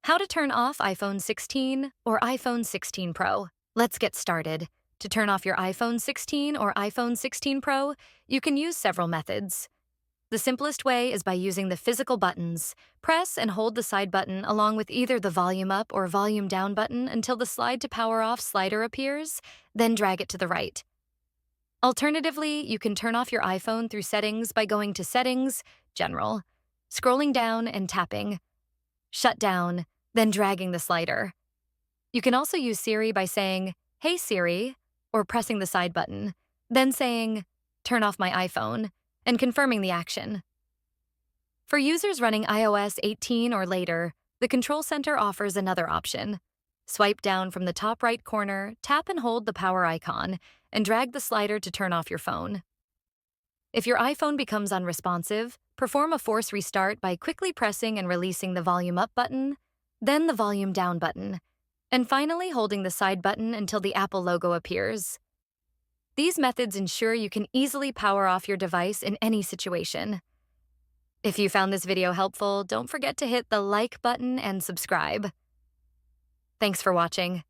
How to turn off iPhone 16 or iPhone 16 Pro. Let's get started. To turn off your iPhone 16 or iPhone 16 Pro, you can use several methods. The simplest way is by using the physical buttons. Press and hold the side button along with either the volume up or volume down button until the slide to power off slider appears, then drag it to the right. Alternatively, you can turn off your iPhone through settings by going to Settings, General, scrolling down and tapping, Shutdown, then dragging the slider. You can also use Siri by saying, "Hey Siri," or pressing the side button, then saying, "Turn off my iPhone," and confirming the action. For users running iOS 18 or later, the Control Center offers another option. Swipe down from the top right corner, tap and hold the power icon, and drag the slider to turn off your phone. If your iPhone becomes unresponsive, perform a force restart by quickly pressing and releasing the volume up button, then the volume down button, and finally holding the side button until the Apple logo appears. These methods ensure you can easily power off your device in any situation. If you found this video helpful, don't forget to hit the like button and subscribe. Thanks for watching.